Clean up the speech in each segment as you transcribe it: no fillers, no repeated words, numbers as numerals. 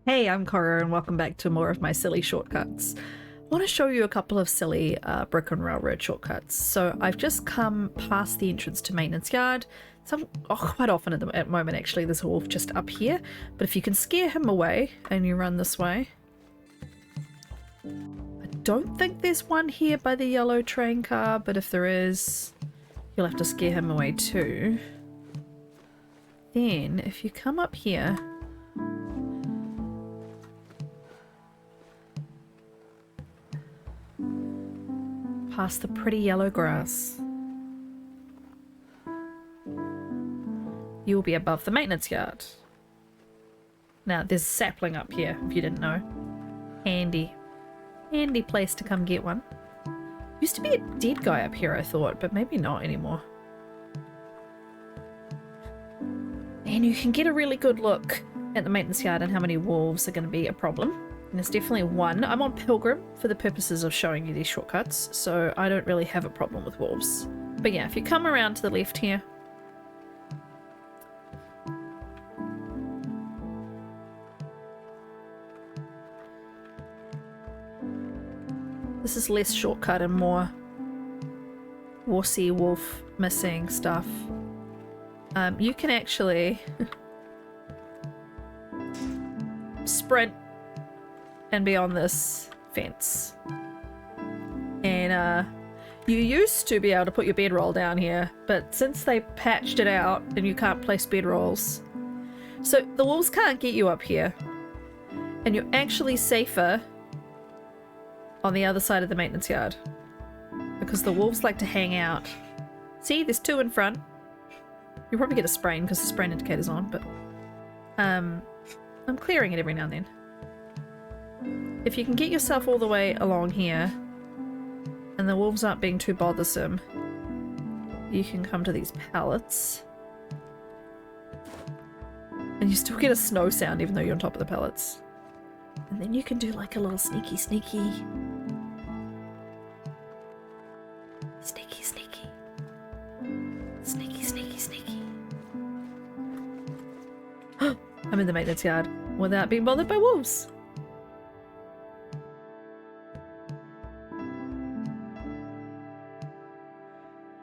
Hey, I'm Koru and welcome back to more of my silly shortcuts. I want to show you a couple of silly brick and railroad shortcuts. So I've just come past the entrance to Maintenance Yard. Quite often at the moment actually there's a wolf just up here, but if you can scare him away and you run this way. I don't think there's one here by the yellow train car, but if there is, you'll have to scare him away too. Then if you come up here, past the pretty yellow grass, you will be above the maintenance yard. Now there's a sapling up here if you didn't know. Handy place to come get one. Used to be a dead guy up here, I thought, but maybe not anymore. And you can get a really good look at the maintenance yard and how many wolves are going to be a problem. And there's definitely one. I'm on Pilgrim for the purposes of showing you these shortcuts, so I don't really have a problem with wolves. But yeah, if you come around to the left here, this is less shortcut and more wussy wolf missing stuff. You can actually sprint and be on this fence. And you used to be able to put your bedroll down here, but since they patched it out and you can't place bedrolls, so the wolves can't get you up here, and you're actually safer on the other side of the maintenance yard because the wolves like to hang out. See, there's two in front. You'll probably get a sprain because the sprain indicator's on, but I'm clearing it every now and then. If you can get yourself all the way along here and the wolves aren't being too bothersome, you can come to these pallets. And you still get a snow sound even though you're on top of the pallets. And then you can do like a little sneaky. I'm in the maintenance yard without being bothered by wolves.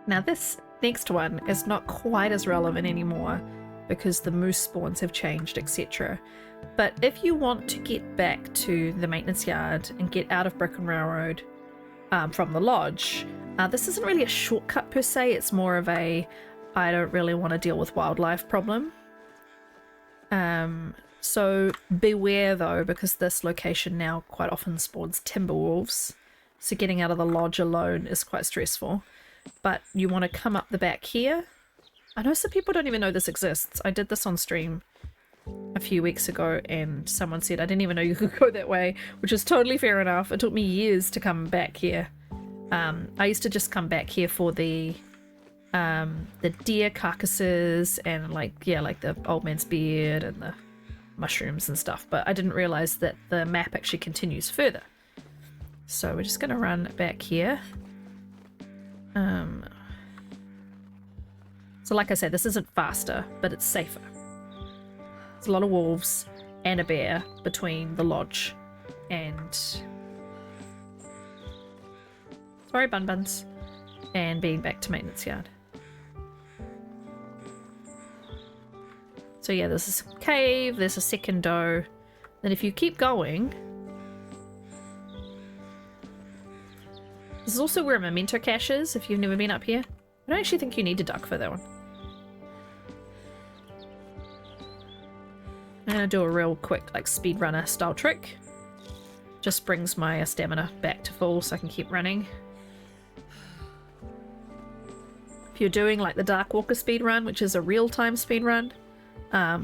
Now this next one is not quite as relevant anymore because the moose spawns have changed, etc. But if you want to get back to the maintenance yard and get out of Brick and Railroad from the lodge, this isn't really a shortcut per se, it's more of a I don't really want to deal with wildlife problem. So beware though, because this location now quite often spawns timber wolves, so getting out of the lodge alone is quite stressful. But you want to come up the back here. I know some people don't even know this exists. I did this on stream a few weeks ago and someone said I didn't even know you could go that way, which is totally fair enough. It took me years to come back here. I used to just come back here for the deer carcasses and like the old man's beard and the mushrooms and stuff, but I didn't realize that the map actually continues further. So we're just gonna run back here. So like I said, this isn't faster, but it's safer. There's a lot of wolves and a bear between the lodge and sorry bun buns and being back to maintenance yard. So yeah, there's this cave, there's a second doe. Then if you keep going, this is also where a memento cache is if you've never been up here. I don't actually think you need to duck for that one. I'm gonna do a real quick like speedrunner style trick. Just brings my stamina back to full so I can keep running. If you're doing like the Dark Walker speedrun, which is a real-time speedrun,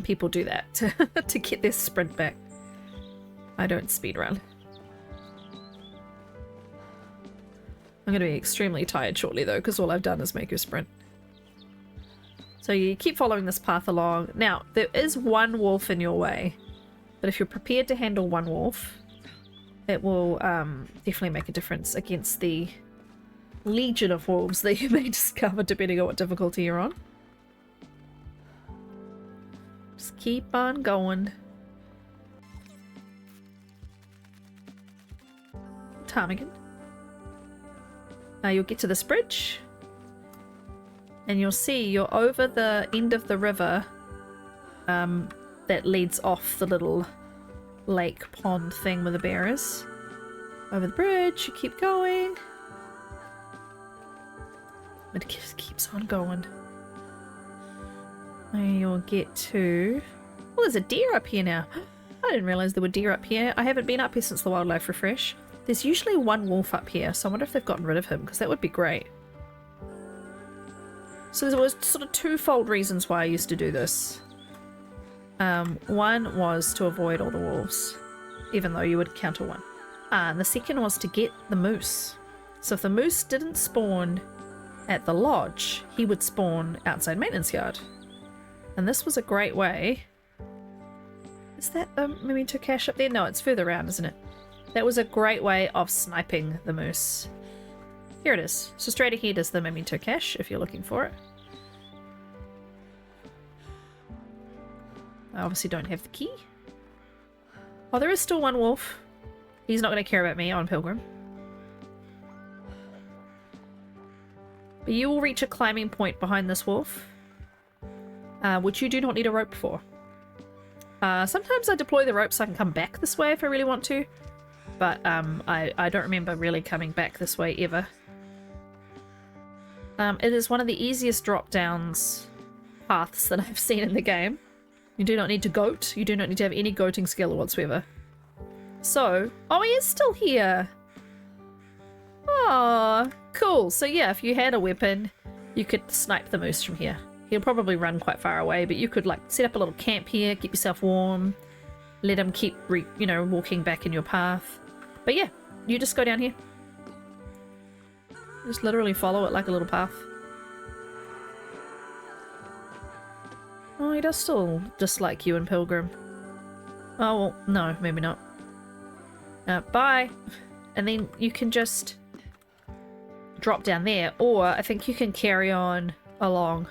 people do that to get their sprint back. I don't speedrun. I'm going to be extremely tired shortly though, because all I've done is make a sprint. So you keep following this path along. Now, there is one wolf in your way, but if you're prepared to handle one wolf, it will definitely make a difference against the legion of wolves that you may discover depending on what difficulty you're on. Just keep on going. ptarmigan. You'll get to this bridge, and you'll see you're over the end of the river that leads off the little lake pond thing where the bear is. Over the bridge, you keep going. It just keeps on going. And you'll get to... Oh, there's a deer up here now. I didn't realise there were deer up here. I haven't been up here since the wildlife refresh. There's usually one wolf up here, so I wonder if they've gotten rid of him, because that would be great. So there was sort of twofold reasons why I used to do this. One was to avoid all the wolves, even though you would counter one. And the second was to get the moose. So if the moose didn't spawn at the lodge, he would spawn outside maintenance yard. And this was a great way. Is that the memento cache up there? No, it's further around, isn't it? That was a great way of sniping the moose. Here it is. So straight ahead is the memento cache if you're looking for it. I obviously don't have the key. Oh, there is still one wolf. He's not going to care about me on Pilgrim. But you will reach a climbing point behind this wolf, which you do not need a rope for. Sometimes I deploy the rope so I can come back this way if I really want to, but I don't remember really coming back this way ever. It is one of the easiest drop-downs paths that I've seen in the game. You do not need to goat. You do not need to have any goating skill whatsoever. So, oh, he is still here. Oh, cool. So yeah, if you had a weapon, you could snipe the moose from here. He'll probably run quite far away, but you could like set up a little camp here, keep yourself warm, let him keep, walking back in your path. But yeah, you just go down here. Just literally follow it like a little path. Oh, he does still dislike you in Pilgrim. Oh, well, no, maybe not. Bye. And then you can just drop down there, or I think you can carry on along.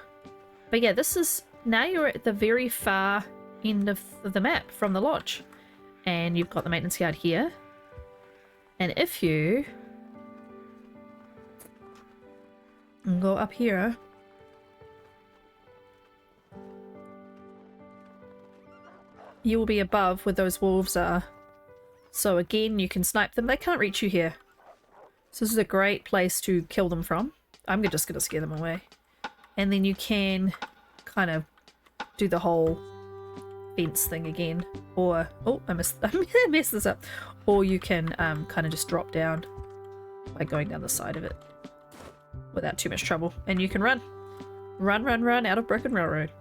But yeah, this is... Now you're at the very far end of the map from the lodge. And you've got the maintenance yard here. And if you... go up here... you will be above where those wolves are. So again, you can snipe them. They can't reach you here. So this is a great place to kill them from. I'm just going to scare them away. And then you can kind of do the whole fence thing again. Or, oh, I messed this up. Or you can kind of just drop down by going down the side of it without too much trouble. And you can run. Run out of Broken Railroad.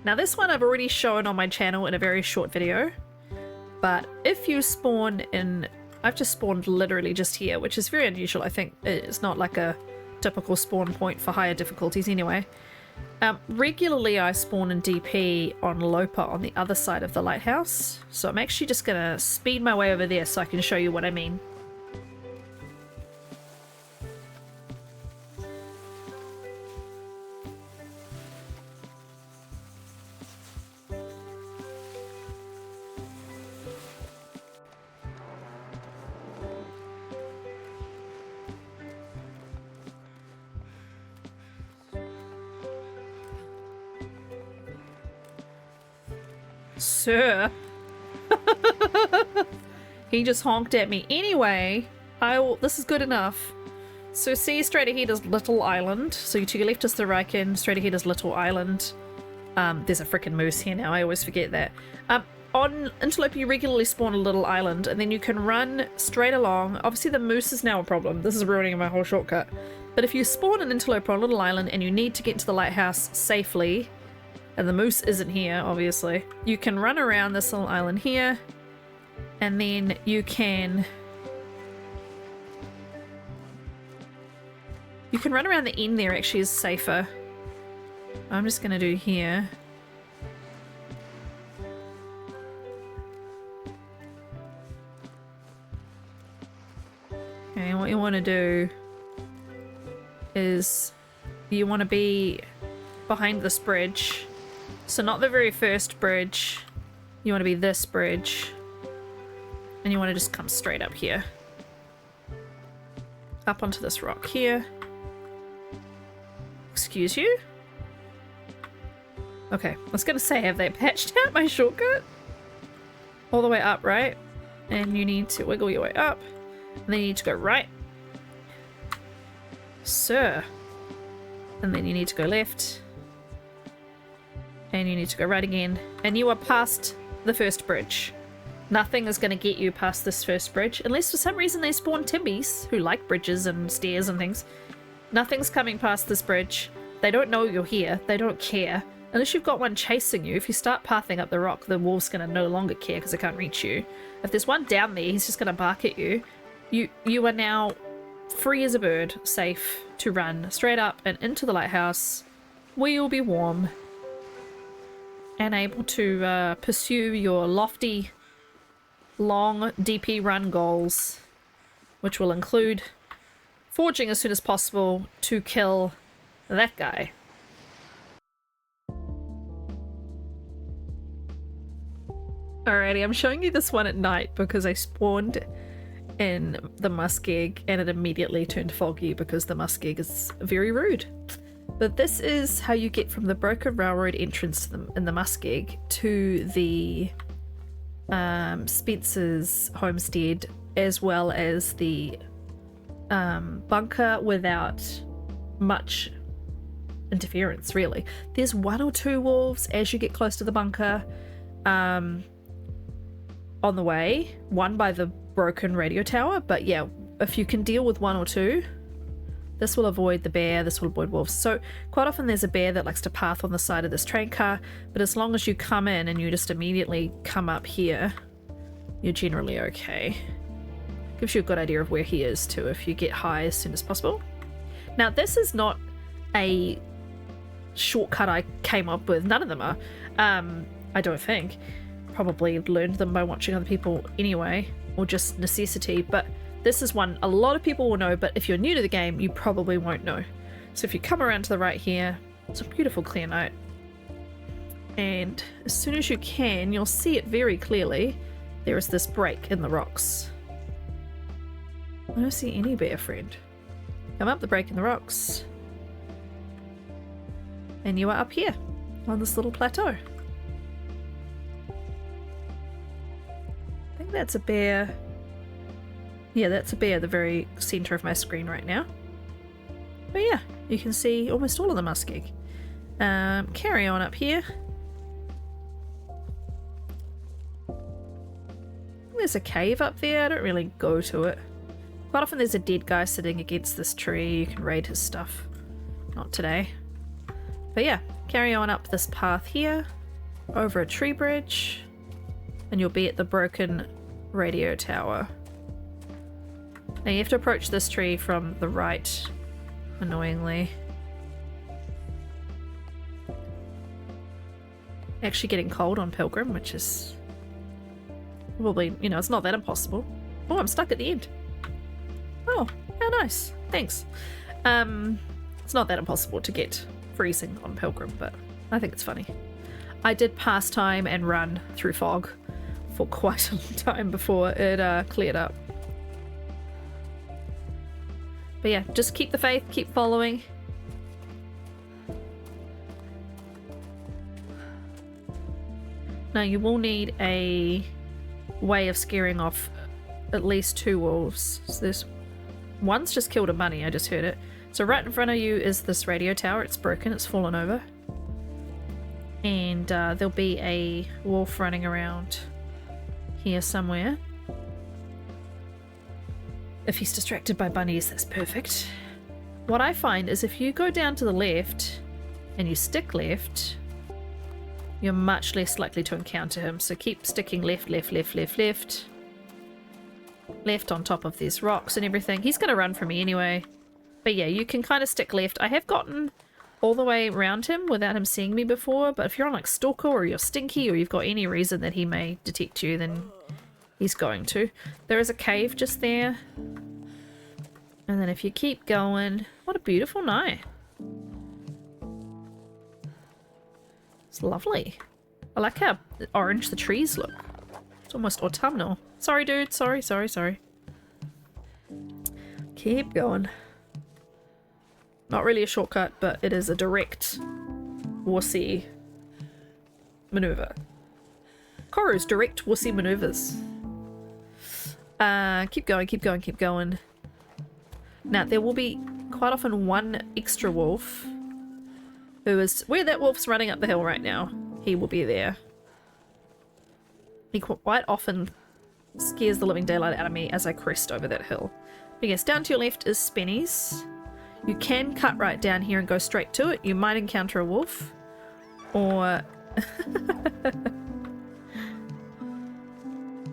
Now this one I've already shown on my channel in a very short video, but if you spawn in... I've just spawned literally just here, which is very unusual. I think it's not like a typical spawn point for higher difficulties anyway. Regularly I spawn in DP on Lopa on the other side of the lighthouse, so I'm actually just going to speed my way over there so I can show you what I mean. Sir. He just honked at me. Anyway, this is good enough. So see, straight ahead is Little Island. So to your left is the Riken, straight ahead is Little Island. There's a freaking moose here now, I always forget that. On Interlope you regularly spawn a Little Island, and then you can run straight along. Obviously the moose is now a problem. This is ruining my whole shortcut. But if you spawn an Interlope on Little Island and you need to get to the lighthouse safely, and the moose isn't here, obviously, you can run around this little island here, and then you can run around the end there. Actually is safer. I'm just gonna do here. Okay, what you want to do is you want to be behind this bridge. So not the very first bridge, You want to be this bridge. And you want to just come straight up here. Up onto this rock here. Excuse you? Okay, I was going to say, have they patched out my shortcut? All the way up, right? And you need to wiggle your way up. And then you need to go right. Sir. And then you need to go left. And you need to go right again. And you are past the first bridge. Nothing is going to get you past this first bridge. Unless for some reason they spawn Timbies who like bridges and stairs and things. Nothing's coming past this bridge. They don't know you're here. They don't care. Unless you've got one chasing you. If you start pathing up the rock, the wolf's going to no longer care because it can't reach you. If there's one down there, he's just going to bark at you. You are now free as a bird, safe to run straight up and into the lighthouse, where you'll be warm and able to pursue your lofty, long DP run goals, which will include forging as soon as possible to kill that guy. Alrighty, I'm showing you this one at night because I spawned in the muskeg and it immediately turned foggy because the muskeg is very rude. But this is how you get from the broken railroad entrance to in the muskeg to the Spence's homestead, as well as the bunker without much interference, really. There's one or two wolves as you get close to the bunker on the way, one by the broken radio tower, but yeah, if you can deal with one or two, this will avoid the bear, this will avoid wolves. So quite often there's a bear that likes to path on the side of this train car, but as long as you come in and you just immediately come up here, you're generally okay. Gives you a good idea of where he is too if you get high as soon as possible. Now this is not a shortcut I came up with, none of them are, I don't think. Probably learned them by watching other people anyway, or just necessity, but this is one a lot of people will know, but if you're new to the game, you probably won't know. So if you come around to the right here, it's a beautiful clear night, and as soon as you can, you'll see it very clearly. There is this break in the rocks. I don't see any bear friend. Come up the break in the rocks, and you are up here on this little plateau. I think that's a bear. Yeah, that's a bear at the very center of my screen right now. But yeah, you can see almost all of the muskeg. Carry on up here. There's a cave up there. I don't really go to it. Quite often there's a dead guy sitting against this tree. You can raid his stuff. Not today. But yeah, carry on up this path here, over a tree bridge, and you'll be at the broken radio tower. Now you have to approach this tree from the right, annoyingly. Actually getting cold on Pilgrim, which is probably, you know, it's not that impossible. Oh, I'm stuck at the end. Oh, how nice. Thanks. It's not that impossible to get freezing on Pilgrim, but I think it's funny. I did pass time and run through fog for quite a long time before it cleared up. But yeah, just keep the faith, keep following. Now you will need a way of scaring off at least two wolves. So there's one's just killed a bunny, I just heard it. So right in front of you is this radio tower. It's broken, it's fallen over. And there'll be a wolf running around here somewhere. If he's distracted by bunnies, that's perfect. What I find is if you go down to the left and you stick left, you're much less likely to encounter him. So keep sticking left, left, left, left, left. Left on top of these rocks and everything. He's going to run from me anyway. But yeah, you can kind of stick left. I have gotten all the way around him without him seeing me before, but if you're on like Stalker or you're Stinky or you've got any reason that he may detect you, then he's going to. There is a cave just there. And then if you keep going, what a beautiful night. It's lovely. I like how orange the trees look. It's almost autumnal. Sorry, dude. Sorry. Keep going. Not really a shortcut, but it is a direct wussy maneuver. Koru's direct wussy maneuvers. Keep going. Now, there will be quite often one extra wolf who is... Where that wolf's running up the hill right now, he will be there. He quite often scares the living daylight out of me as I crest over that hill. But yes, down to your left is Spenny's. You can cut right down here and go straight to it. You might encounter a wolf. Or...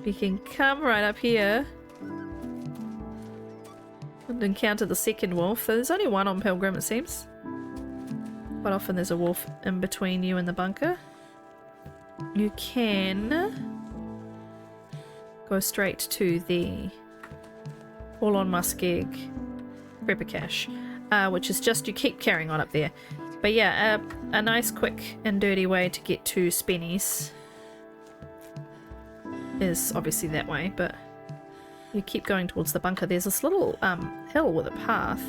you can come right up here and encounter the second wolf. There's only one on Pilgrim, it seems. Quite often there's a wolf in between you and the bunker. You can go straight to the All-on Muskeg Prepper Cache, which is just, you keep carrying on up there. But yeah, a nice quick and dirty way to get to Spenny's is obviously that way, but you keep going towards the bunker. There's this little hill with a path.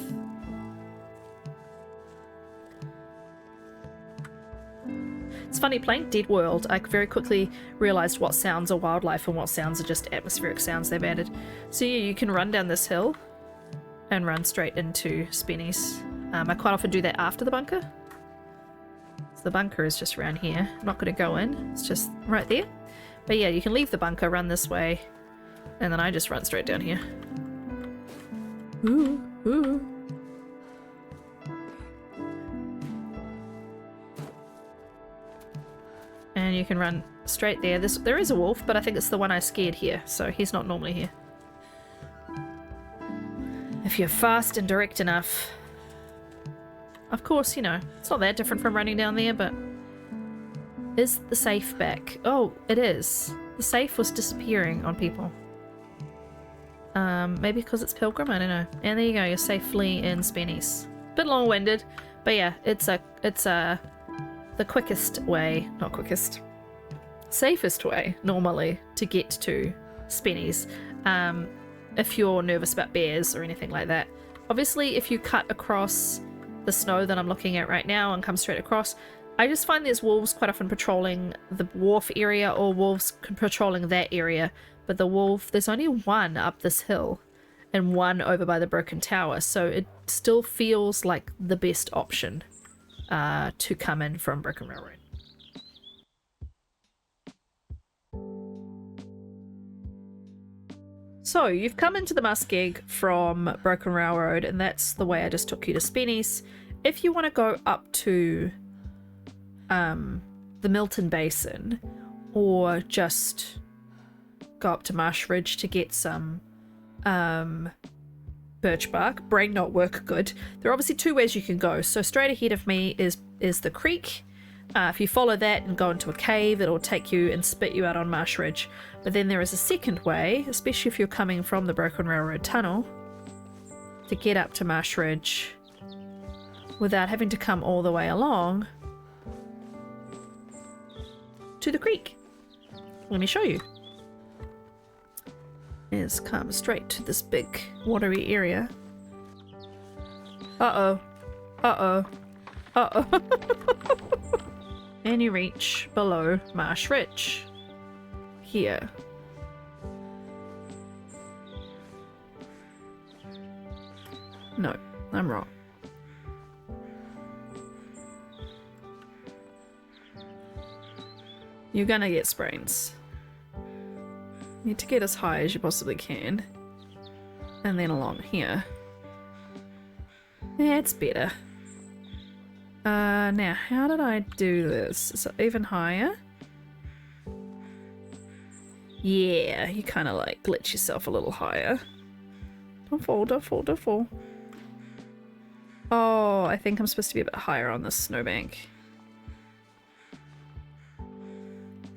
It's funny, playing Dead World, I very quickly realised what sounds are wildlife and what sounds are just atmospheric sounds they've added. So yeah, you can run down this hill and run straight into Spenny's. I quite often do that after the bunker. So the bunker is just around here. I'm not going to go in, it's just right there. But yeah, you can leave the bunker, run this way, and then I just run straight down here. Ooh, ooh. And you can run straight there. There is a wolf, but I think it's the one I scared here, so he's not normally here. If you're fast and direct enough. Of course, you know, it's not that different from running down there, but... Is the safe back? Oh, it is. The safe was disappearing on people. Maybe because it's Pilgrim? I don't know. And there you go, you're safely in Spenny's. Bit long-winded, but yeah, it's the quickest way, not quickest, safest way, normally, to get to Spenny's. If you're nervous about bears or anything like that. Obviously, if you cut across the snow that I'm looking at right now and come straight across, I just find there's wolves quite often patrolling the wharf area or wolves patrolling that area, but the wolf, there's only one up this hill and one over by the broken tower, so it still feels like the best option to come in from Broken Railroad. So you've come into the Muskeg from Broken Railroad, and that's the way I just took you to Spenny's. If you want to go up to the Milton Basin, or just go up to Marsh Ridge to get some birch bark, brain not work good. There are obviously two ways you can go. So straight ahead of me is the creek. If you follow that and go into a cave, it'll take you and spit you out on Marsh Ridge. But then there is a second way, especially if you're coming from the Broken Railroad Tunnel, to get up to Marsh Ridge without having to come all the way along to the creek. Let me show you. Is come straight to this big watery area. Uh-oh. Uh-oh. Uh-oh. And you reach below Marsh Ridge. Here. No, I'm wrong. You're gonna get sprains. You need to get as high as you possibly can. And then along here. That's better. Now, how did I do this? Is it even higher? Yeah, you kind of like glitch yourself a little higher. Don't fall, don't fall, don't fall. Oh, I think I'm supposed to be a bit higher on this snowbank.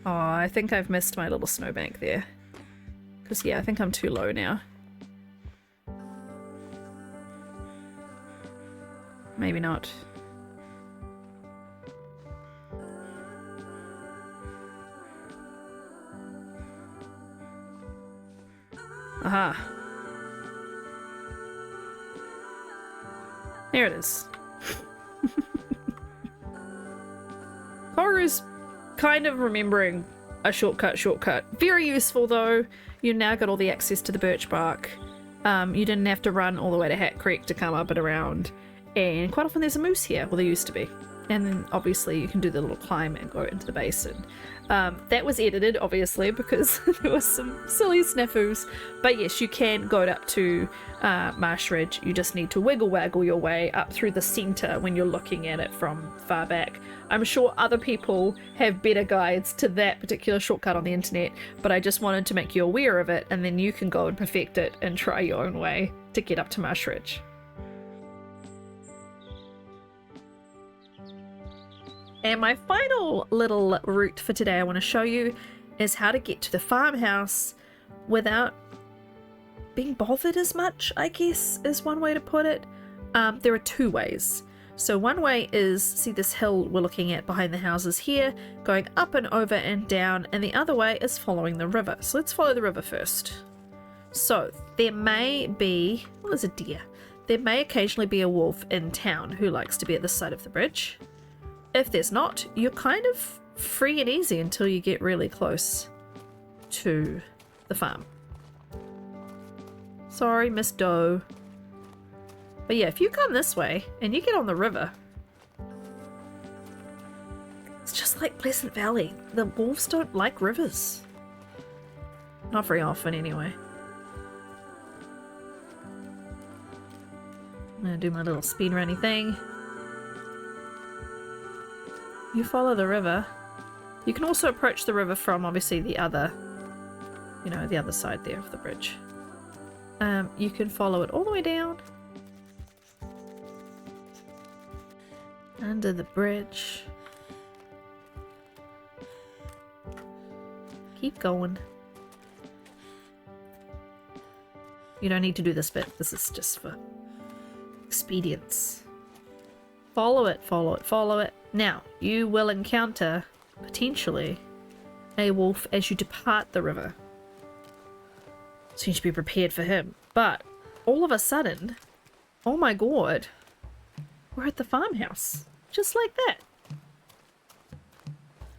Oh, I think I've missed my little snowbank there. Because, yeah, I think I'm too low now. Maybe not. Aha. There it is. Koru's kind of remembering a shortcut. Very useful though. You now got all the access to the birch bark. You didn't have to run all the way to Hat Creek to come up and around. And quite often there's a moose here. Well, there used to be. And then obviously you can do the little climb and go into the basin. That was edited obviously because there was some silly snafus. But yes, you can go up to Marsh Ridge. You just need to waggle your way up through the centre when you're looking at it from far back. I'm sure other people have better guides to that particular shortcut on the internet, but I just wanted to make you aware of it, and then you can go and perfect it and try your own way to get up to Marsh Ridge. And my final little route for today I want to show you is how to get to the farmhouse without being bothered as much, I guess, is one way to put it. There are two ways. So one way is, see this hill we're looking at behind the houses here, going up and over and down, and the other way is following the river. So let's follow the river first. So there may be, well, there's a deer. There may occasionally be a wolf in town who likes to be at the side of the bridge. If there's not, you're kind of free and easy until you get really close to the farm. Sorry, Miss Doe. But yeah, if you come this way and you get on the river, it's just like Pleasant Valley. The wolves don't like rivers. Not very often anyway. I'm gonna do my little speed runny thing. You follow the river. You can also approach the river from obviously the other, you know, the other side there of the bridge. You can follow it all the way down. Under the bridge. Keep going. You don't need to do this bit. This is just for expedience. Follow it, follow it, follow it. Now, you will encounter, potentially, a wolf as you depart the river. So you should be prepared for him. But, all of a sudden, oh my god, we're at the farmhouse. Just like that.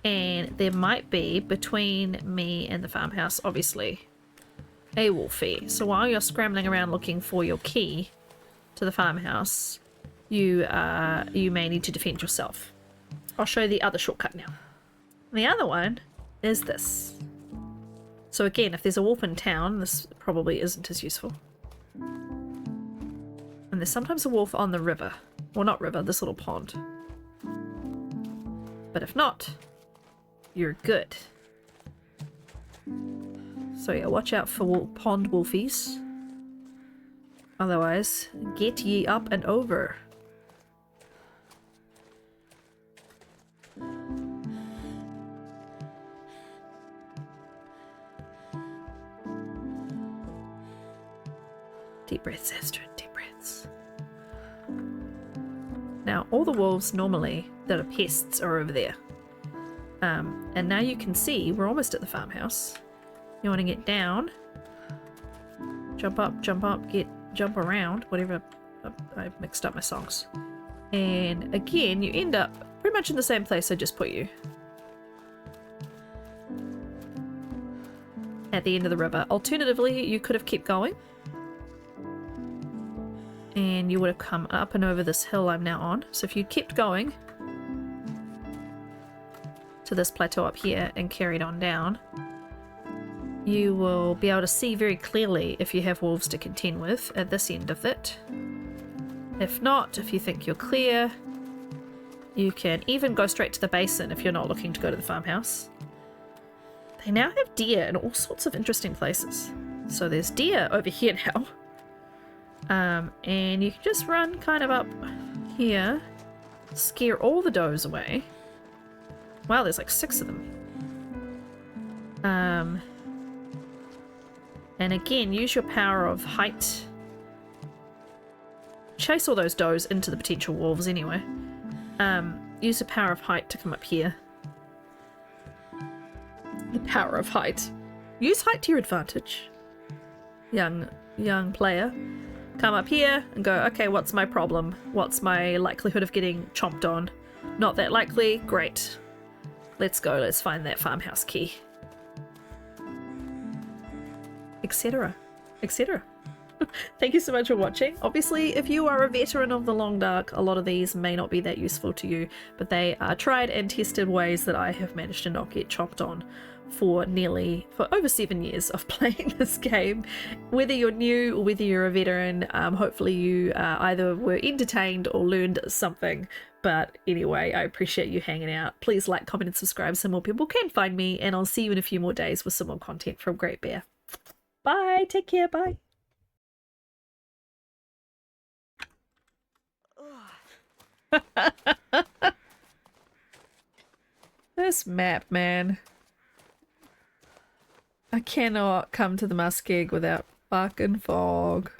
And there might be, between me and the farmhouse, obviously, a wolfie. So while you're scrambling around looking for your key to the farmhouse, you may need to defend yourself. I'll show you the other shortcut now. The other one is this. So again, if there's a wolf in town, this probably isn't as useful. And there's sometimes a wolf on the river. Well, not river, this little pond. But if not, you're good. So yeah, watch out for pond wolfies. Otherwise, get ye up and over. Deep breaths, Astrid, deep breaths. Now, all the wolves normally that are pests are over there. And now you can see we're almost at the farmhouse. You want to get down, jump up, jump around, whatever. I mixed up my songs. And again, you end up pretty much in the same place I just put you. At the end of the river. Alternatively, you could have kept going. And you would have come up and over this hill I'm now on. So if you kept going to this plateau up here and carried on down, you will be able to see very clearly if you have wolves to contend with at this end of it. If not, if you think you're clear, you can even go straight to the basin if you're not looking to go to the farmhouse. They now have deer in all sorts of interesting places. So there's deer over here now. And you can just run kind of up here, scare all the does away. Wow, there's like 6 of them. And again, use your power of height. Chase all those does into the potential wolves anyway. Use the power of height to come up here. The power of height. Use height to your advantage. young player, come up here and go, okay, what's my problem? What's my likelihood of getting chomped on? Not that likely? Great. Let's go, let's find that farmhouse key. Etc. Etc. Thank you so much for watching. Obviously, if you are a veteran of the Long Dark, a lot of these may not be that useful to you, but they are tried and tested ways that I have managed to not get chopped on for over 7 years of playing this game. Whether you're new or whether you're a veteran, hopefully you either were entertained or learned something. But anyway, I appreciate you hanging out. Please like, comment, and subscribe so more people can find me, and I'll see you in a few more days with some more content from Great Bear. Bye, take care, bye. This map, man. I cannot come to the muskeg without fucking fog.